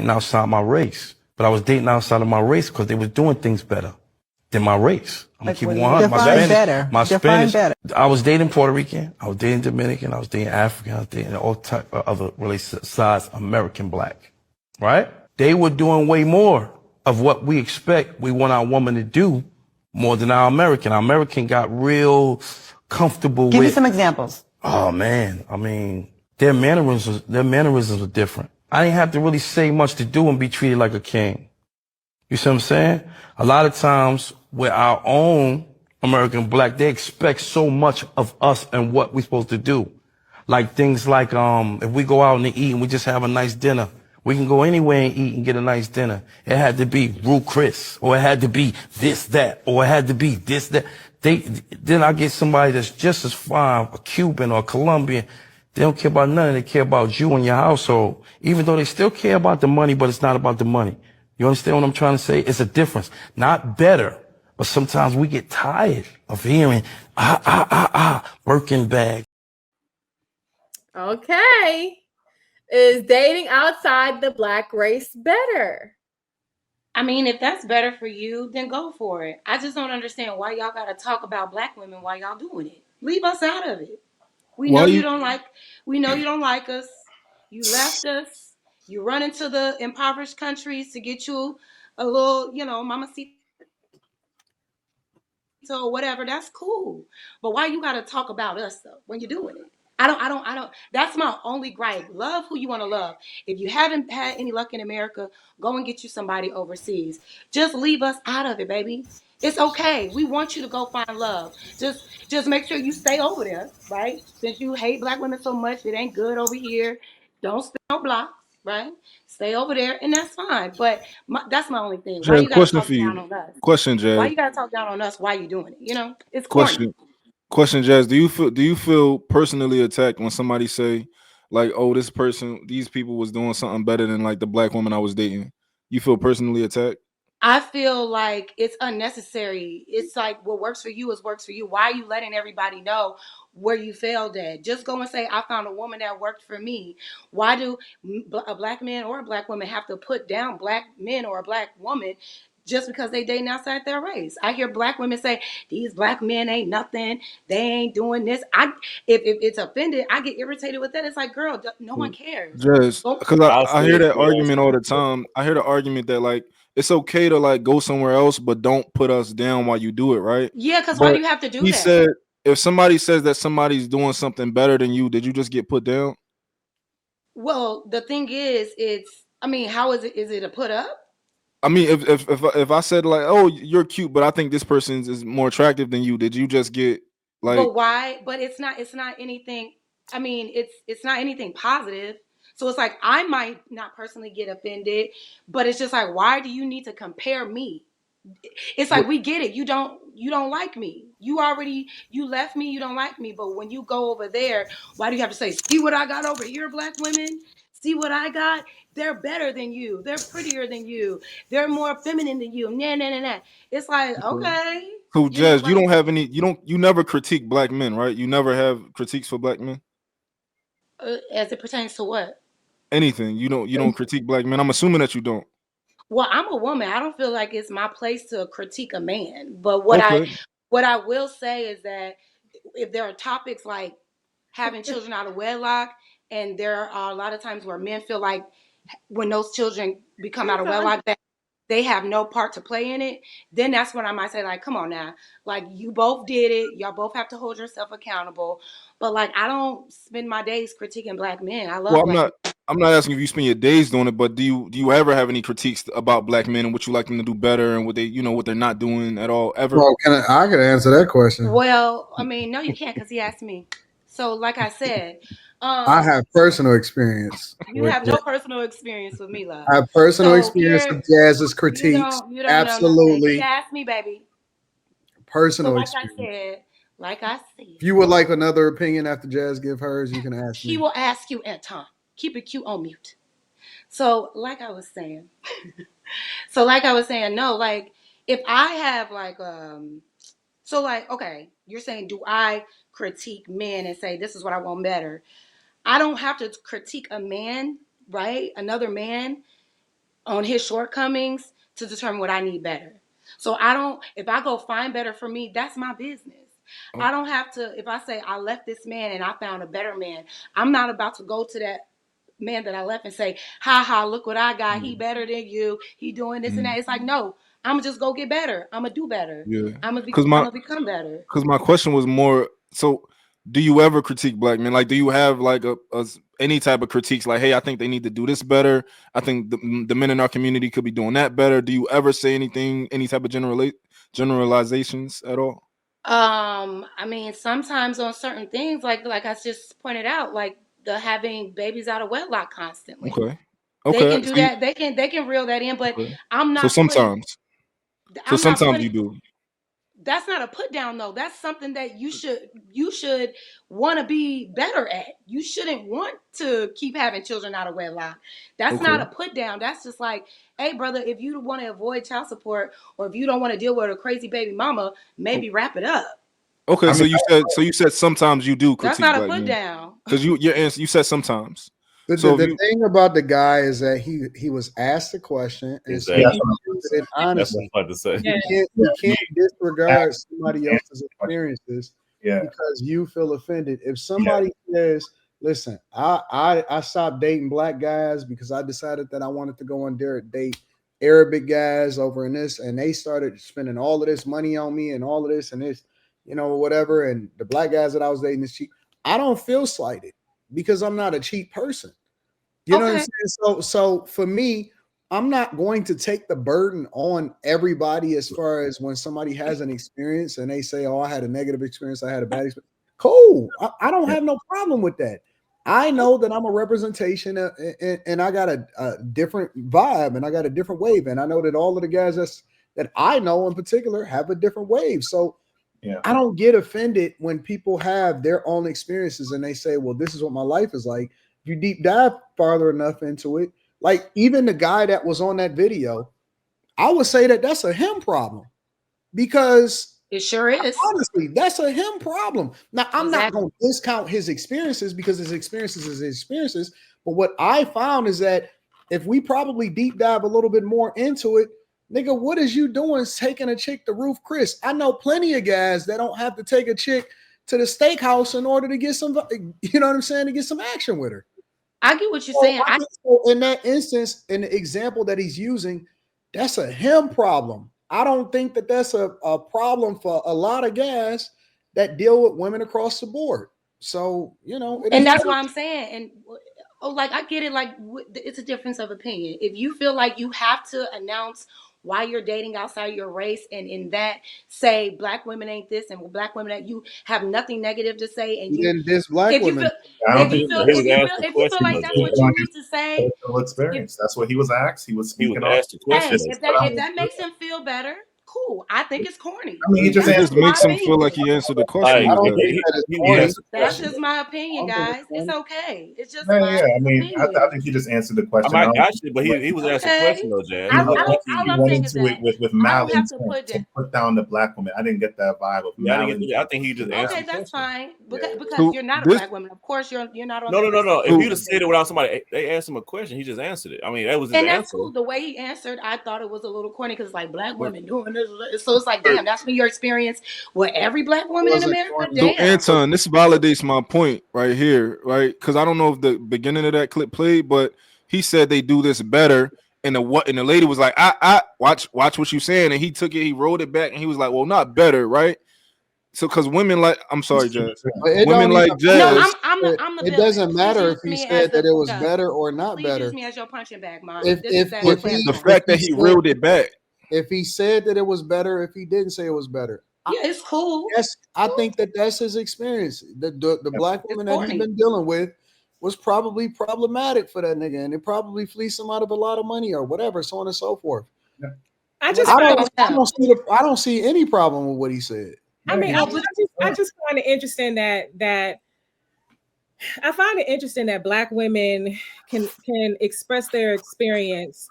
dating outside my race. But I was dating outside of my race because they was doing things better than my race. I'm gonna keep it 100. My Spanish. Better. I was dating Puerto Rican. I was dating Dominican. I was dating African. I was dating all type of other related sides American black. Right? They were doing way more of what we expect we want our woman to do more than our American. Our American got real comfortable with. Give me some examples. Oh man, I mean, their mannerisms are different. I didn't have to really say much to do and be treated like a king. You see what I'm saying? A lot of times with our own American black, they expect so much of us and what we're supposed to do. Like things like, if we go out and eat and we just have a nice dinner, we can go anywhere and eat and get a nice dinner. It had to be Rue Chris, or it had to be this, that, or it had to be this, that. Then I get somebody that's just as fine, a Cuban or a Colombian. They don't care about nothing. They care about you and your household. Even though they still care about the money, but it's not about the money. You understand what I'm trying to say? It's a difference. Not better, but sometimes we get tired of hearing, Birkin bag. Okay. Is dating outside the black race better? I mean, if that's better for you, then go for it. I just don't understand why y'all got to talk about black women while y'all doing it. Leave us out of it. We know you don't like us. You left us. You run into the impoverished countries to get you a little, mamacita or whatever. That's cool. But why you got to talk about us though when you're doing it? I don't. That's my only gripe. Love who you want to love. If you haven't had any luck in America, go and get you somebody overseas. Just leave us out of it, baby. It's okay. We want you to go find love. Just make sure you stay over there, right? Since you hate black women so much, it ain't good over here. Don't stay on blocks, right? Stay over there, and that's fine. But that's my only thing. Why you gotta talk down on us? Question, Jazz. Why you gotta talk down on us? Why you doing it? It's corny. Question, Jazz. Do you feel personally attacked when somebody say, like, oh, these people was doing something better than like the black woman I was dating? You feel personally attacked? I feel like it's unnecessary. It's like what works for you is works for you. Why are you letting everybody know where you failed at? Just go and say, I found a woman that worked for me. Why do a black man or a black woman have to put down black men or a black woman just because they dating outside their race? I hear black women say, these black men ain't nothing. They ain't doing this. If it's offended, I get irritated with that. It's like, girl, no one cares. Just because I hear that argument all the time. I hear the argument that like it's okay to like go somewhere else, but don't put us down while you do it, right? Yeah, because why do you have to do that? He said if somebody says that somebody's doing something better than you, did you just get put down? Well, the thing is, how is it? Is it a put up? I mean, if I said like, oh, you're cute, but I think this person is more attractive than you, did you just get like? But why? But it's not anything. I mean, it's not anything positive. So it's like I might not personally get offended, but it's just like, why do you need to compare me? It's like we get it. You don't like me. You left me. You don't like me. But when you go over there, why do you have to say, see what I got over here, black women? See what I got? They're better than you. They're prettier than you. They're more feminine than you. Nah. It's like, okay. So, Jazz, you don't have any. You never critique black men, right? You never have critiques for black men. As it pertains to what? Anything. You don't critique black men. I'm assuming that you don't. Well, I'm a woman. I don't feel like it's my place to critique a man. But what I will say is that if there are topics like having children out of wedlock, and there are a lot of times where men feel like when those children become out of wedlock that they have no part to play in it, then that's when I might say, like, come on now. Like, you both did it. Y'all both have to hold yourself accountable. But, like, I don't spend my days critiquing black men. I love black men. I'm not asking if you spend your days doing it, but do you ever have any critiques about black men and what you like them to do better and what they what they're not doing at all ever? Well, I can answer that question. Well, I mean, no, you can't because he asked me. So, like I said, I have personal experience. You have no personal experience with me, love. I have personal experience with Jazz's critiques. You don't Absolutely. He asked me, baby. Personal experience. Like I said. If you would like another opinion after Jazz give hers, you can ask me. He will ask you, Anton. Keep it cute on mute. So, like I was saying, no, like if I have like so like, okay, you're saying, do I critique men and say this is what I want better? I don't have to critique a man, right? Another man on his shortcomings to determine what I need better. So I don't, if I go find better for me, that's my business. I don't have to, if I say I left this man and I found a better man, I'm not about to go to that man that I left and say, ha ha, look what I got. He better than you. He doing this and that. It's like, no, I'm gonna just go get better. I'm gonna do better. Yeah, I'm because gonna become better. my question was more so. Do you ever critique black men? Like, do you have like a any type of critiques? Like, hey, I think they need to do this better. I think the men in our community could be doing that better. Do you ever say anything, any type of generalizations at all? I mean, sometimes on certain things, like I just pointed out, like the having babies out of wedlock constantly. Okay, They okay. can do See, that. They can reel that in, but okay. I'm So not putting. sometimes, I'm not you putting. do. That's not a put down though. That's something that you should want to be better at. You shouldn't want to keep having children out of wedlock. That's not Okay. a put down. That's just like, hey brother, if you want to avoid child support or if you don't want to deal with a crazy baby mama, maybe wrap it up. Okay. I So mean, you said sometimes you do That's critique not a black put men down. because your answer, you said sometimes. The, So the, if the you thing about the guy is that he was asked a question and so yeah, he that's what I'm answered it saying. That's what honestly. I'm about to say. Yeah. You can't disregard somebody Yeah. else's experiences Yeah. because you feel offended. If somebody says, "Listen, I stopped dating black guys because I decided that I wanted to go on there date Arabic guys over in this, and they started spending all of this money on me and all of this and this, whatever, and the black guys that I was dating is cheap." I don't feel slighted because I'm not a cheap person. You know what I'm Okay. saying? So for me, I'm not going to take the burden on everybody as far as when somebody has an experience and they say, "Oh, I had a negative experience, I had a bad experience." Cool. I don't have no problem with that. I know that I'm a representation and I got a different vibe and I got a different wave. And I know that all of the guys that I know in particular have a different wave. So Yeah. I don't get offended when people have their own experiences and they say, "Well, this is what my life is like." If you deep dive farther enough into it, like even the guy that was on that video, I would say that that's a him problem because It sure is. honestly, that's a him problem. Now, I'm not Exactly. going to discount his experiences because his experiences is his experiences. But what I found is that if we probably deep dive a little bit more into it, nigga, what is you doing taking a chick to Roof Chris? I know plenty of guys that don't have to take a chick to the steakhouse in order to get some, you know what I'm saying, to get some action with her. I get what you're So saying. so in that instance, in the example that he's using, that's a him problem. I don't think that that's a problem for a lot of guys that deal with women across the board. So, it And is that's why I'm saying, and like I get it. Like it's a difference of opinion. If you feel like you have to announce why you're dating outside your race, and in that say black women ain't this and black women that you have nothing negative to say, and you then this black if you women. feel I don't think He was asked a if you feel question like though, that's what Judge. you need to say, personal experience. That's what he was asked. He was He was speaking on. asked a question hey, though. if that makes him feel better, cool. I think it's corny. I mean, he just it That's just answered just the my makes him feel opinion. like he answered the question. Like I He don't was think asking. that it's he corny. asked a That's question. just my I opinion, don't think guys. it's It's corny. okay. It's just Yeah, my yeah. I mean, I opinion. think he just answered the I question. might I don't got think you, but he was asked a Okay. question though, Jazz. he, I went, don't. he All I'm went saying is into that it with I don't have Malin to put to down. put down the black woman. I didn't get that vibe of Yeah, I didn't Malin. get. I think he just answered Okay, the that's question. fine. Because, Yeah. because So you're not a this black woman. Of course, you're not on No, that no, no, list. no. If so you'd have said it without somebody, they asked him a question. He just answered it. I mean, that was his And that's answer. cool. The way he answered, I thought it was a little corny because like black but women doing this. So it's like, damn, that's been your experience with every black woman in Wasn't America. corny. so Damn. Anton, this validates my point right here, right? Because I don't know if the beginning of that clip played, but he said they do this better. And the lady was like, I watch what you saying. And he took it, he rolled it back, and he was like, well, not better, right? So because women like, I'm sorry, Jazz. But it Women don't even like No, matter. Jazz. I'm the It villain. doesn't Please matter if use he me as said that it was the better or not please use better. me as your punching bag, man. If This if is that But if he the platform. if fact he that he said reeled it back. if he said that it was better, if he didn't say it was better, Yeah, it's cool. yes, I think that that's his experience. The black It's woman that he's corny. been dealing with was probably problematic for that nigga, and it probably fleeced him out of a lot of money or whatever, so on and so forth. I What just I find don't it, I don't see I don't see any problem with what he said. I mean, No, I just find it interesting that I find it interesting that Black women can express their experience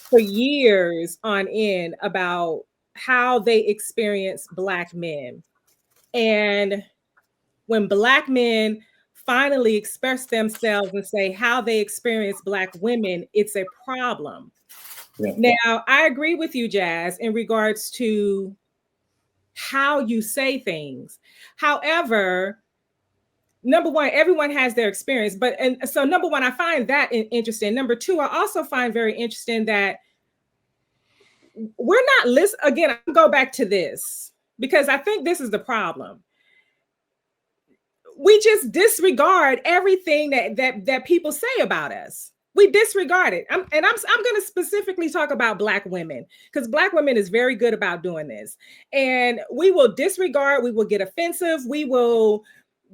for years on end about how they experience Black men. And when Black men finally express themselves and say how they experience Black women, it's a problem. Yeah. Now, I agree with you, Jazz, in regards to how you say things. However, number one, everyone has their experience, and so number one, I find that interesting. Number two, I also find very interesting that we're not listening. Again, I'll go back to this because I think this is the problem. We just disregard everything that people say about us. We disregard it. I'm going to specifically talk about Black women because Black women is very good about doing this. And we will disregard, we will get offensive, we will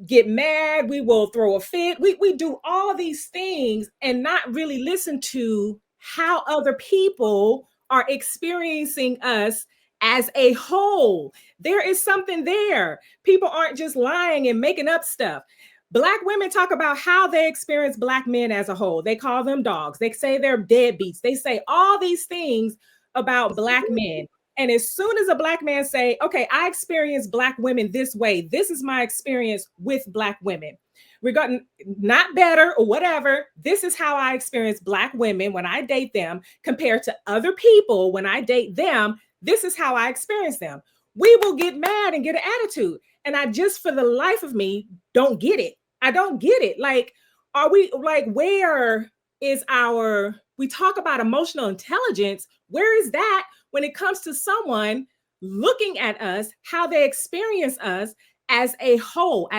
get mad, we will throw a fit. We do all these things and not really listen to how other people are experiencing us as a whole. There is something there. People aren't just lying and making up stuff. Black women talk about how they experience Black men as a whole. They call them dogs. They say they're deadbeats. They say all these things about Black men. And as soon as a Black man say, okay, I experience Black women this way, this is my experience with Black women, regarding not better or whatever, this is how I experience Black women when I date them compared to other people when I date them. This is how I experience them. We will get mad and get an attitude. And I just, for the life of me, don't get it. I don't get it. Like, are we like, where is our, we talk about emotional intelligence. Where is that when it comes to someone looking at us, how they experience us as a whole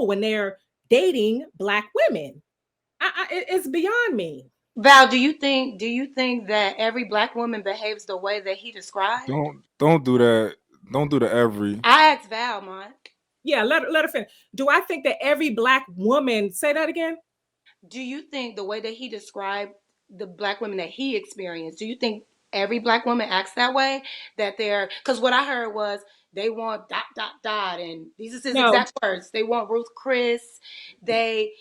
when they're dating Black women? It's beyond me. Val, do you think that every Black woman behaves the way that he described? Don't do that. Don't do the every. I asked Val, Mike. Yeah, let her finish. Do I think that every Black woman, say that again? Do you think the way that he described the Black women that he experienced, do you think every Black woman acts that way? That they're, because what I heard was they want ... and these are his exact words. They want Ruth Chris. They,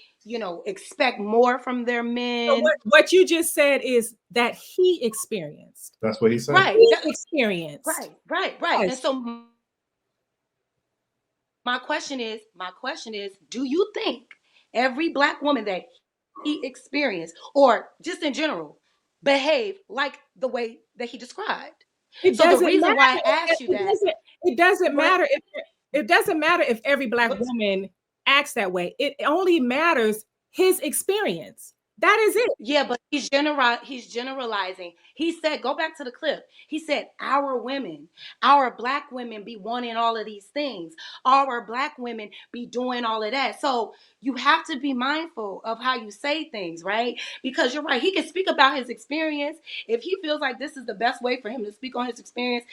expect more from their men. So what you just said is that he experienced. That's what he said. Right. He experienced. Right. Yes. And so my question is, do you think every Black woman that he experienced, or just in general, behave like the way that he described? So the reason why I asked you that, it doesn't matter if every Black woman acts that way. It only matters his experience. That is it. Yeah, but he's generalizing. He said, go back to the clip. He said, our Black women be wanting all of these things. Our Black women be doing all of that. So you have to be mindful of how you say things, right? Because you're right. He can speak about his experience. If he feels like this is the best way for him to speak on his experience.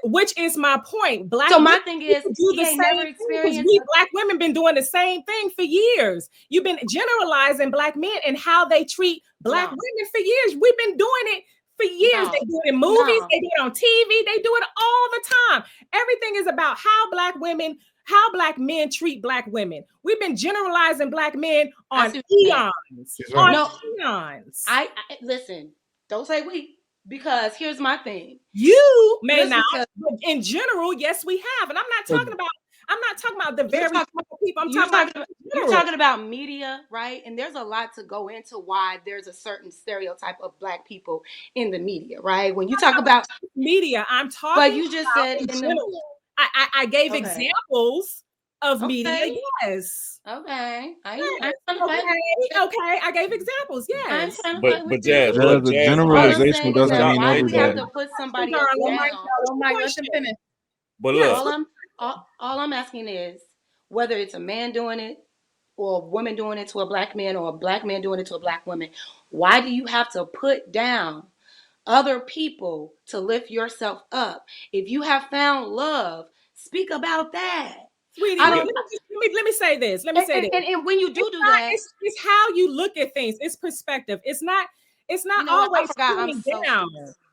Which is my point. So my thing is, he ain't never experienced. We Black women been doing the same thing for years. You've been generalizing Black men and how they treat Black women for years. We've been doing it for years. They do it in movies. They do it on TV. They do it all the time. Everything is about how Black men treat Black women. We've been generalizing Black men on eons. Eons. I listen. Don't say we, because here's my thing. You may not, but in general, yes, we have. And I'm not talking about the very people. You're talking about media, right? And there's a lot to go into why there's a certain stereotype of Black people in the media, right? When you talk about media, I'm talking. But you just said in general. I gave examples of media. Yes. Okay. I gave examples. Yes. But Jazz, the generalization doesn't mean why everybody. We have to put somebody else down. But look, all I'm asking is whether it's a man doing it or a woman doing it to a Black man or a Black man doing it to a Black woman, why do you have to put down other people to lift yourself up? If you have found love, speak about that. Sweetie, let me say this. And when you do that, it's how you look at things. It's perspective. It's not always putting down.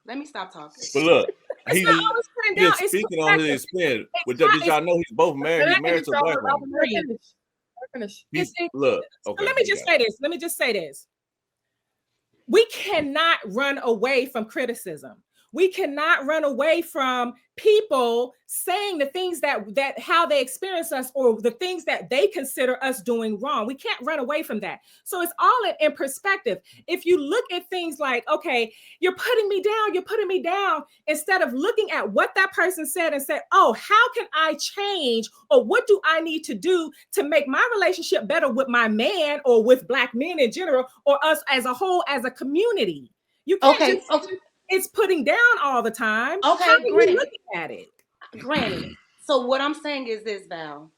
Let me stop talking. But look, he's speaking on his experience. But did y'all know he's both married? He's married to a Black woman. Look, okay. Let me just say this. We cannot run away from criticism. We cannot run away from people saying the things that how they experience us, or the things that they consider us doing wrong. We can't run away from that. So it's all in perspective. If you look at things like, okay, you're putting me down, instead of looking at what that person said and said, oh, how can I change, or what do I need to do to make my relationship better with my man, or with Black men in general, or us as a whole, as a community. You can't it's putting down all the time. Okay, how are you looking at it? Granted. So what I'm saying is this, Val.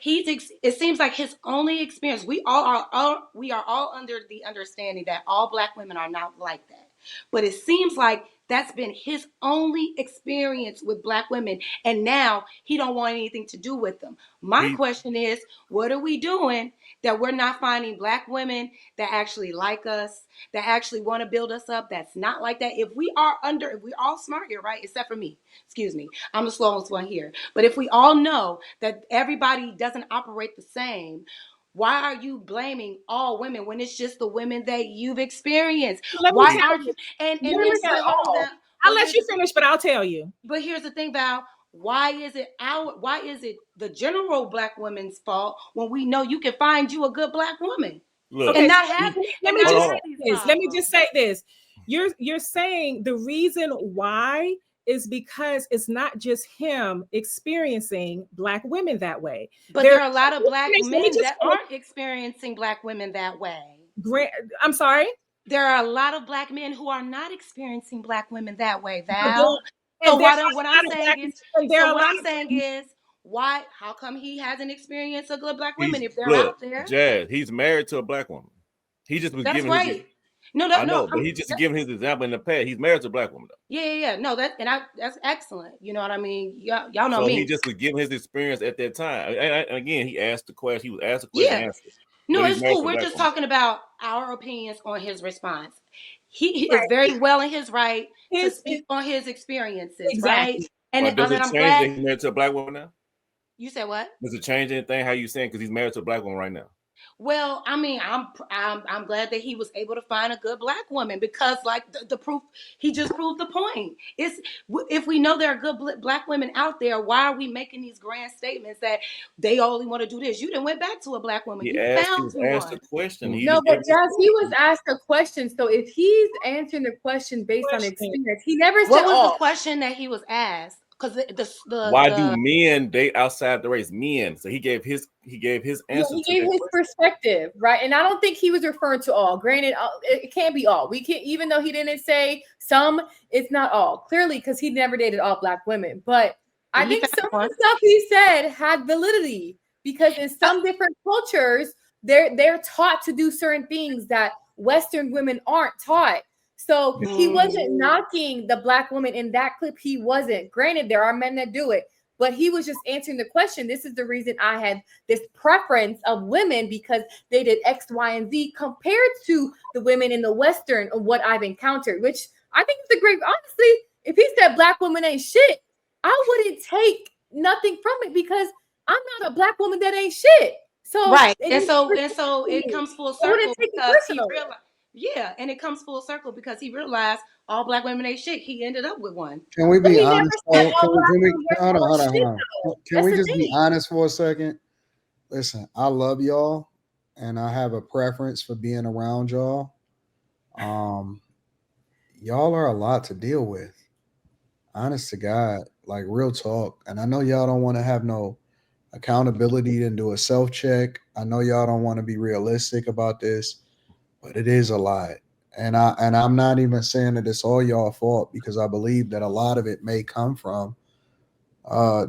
It seems like his only experience. We are all under the understanding that all Black women are not like that. But it seems like that's been his only experience with Black women, and now he don't want anything to do with them. My question is, what are we doing that we're not finding Black women that actually like us, that actually want to build us up, that's not like that? If we're all smart here, right? Except for me. Excuse me. I'm the slowest one here. But if we all know that everybody doesn't operate the same, why are you blaming all women when it's just the women that you've experienced? Why aren't you? I'll let you finish, but I'll tell you. But here's the thing, Val. Why is it the general Black women's fault when we know you can find you a good Black woman? Look, and not have let me just say this. You're saying the reason why is because it's not just him experiencing Black women that way. But there are a lot of Black men that aren't experiencing Black women that way. I'm sorry? There are a lot of Black men who are not experiencing Black women that way, Val. So what I'm saying is, why? How come he hasn't experienced a good Black women if they're out there? Jazz, he's married to a Black woman. He just was giving right. but he's just giving his example in the past. He's married to a Black woman, though. Yeah. No, that's excellent. You know what I mean? Y'all know me. So he just was giving his experience at that time. And again, he asked the question. He was asked the question. Yeah. No, it's cool. We're just talking about our opinions on his response. He is very well in his right to speak on his experiences, right? And does it change that he's married to a Black woman now? You said what? Does it change anything? How you saying? Because he's married to a Black woman right now. Well, I mean, I'm glad that he was able to find a good Black woman, because like the proof, he just proved the point. If we know there are good Black women out there, why are we making these grand statements that they only want to do this? You didn't went back to a Black woman. He was asked a question. He was asked a question. So if he's answering the question based on experience, he never said. What was the question that he was asked? Because why do men date outside the race? Men. So he gave his answer. He gave his perspective, right? And I don't think he was referring to all. Granted, it can't be all. We can't, even though he didn't say some, it's not all. Clearly, because he never dated all Black women. But I think some of the stuff he said had validity, because in some different cultures, they're taught to do certain things that Western women aren't taught. So he wasn't knocking the Black woman in that clip. He wasn't. Granted, there are men that do it, but he was just answering the question. This is the reason I had this preference of women, because they did X, Y, and Z compared to the women in the Western of what I've encountered, which I think is a great, honestly, if he said Black women ain't shit, I wouldn't take nothing from it, because I'm not a Black woman that ain't shit. So right. And so it comes full circle because he realized. Yeah, and it comes full circle because he realized all Black women ain't shit. He ended up with one. Can we be honest? Hold on. Can we just be honest for a second? Listen, I love y'all, and I have a preference for being around y'all. Y'all are a lot to deal with. Honest to God, like real talk. And I know y'all don't want to have no accountability and do a self-check. I know y'all don't want to be realistic about this. But it is a lot. And I'm not even saying that it's all y'all fault, because I believe that a lot of it may come from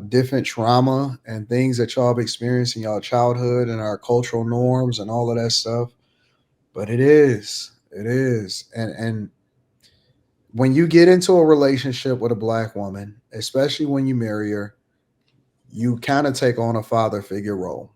different trauma and things that y'all have experienced in y'all childhood and our cultural norms and all of that stuff. But it is. And when you get into a relationship with a Black woman, especially when you marry her, you kind of take on a father figure role.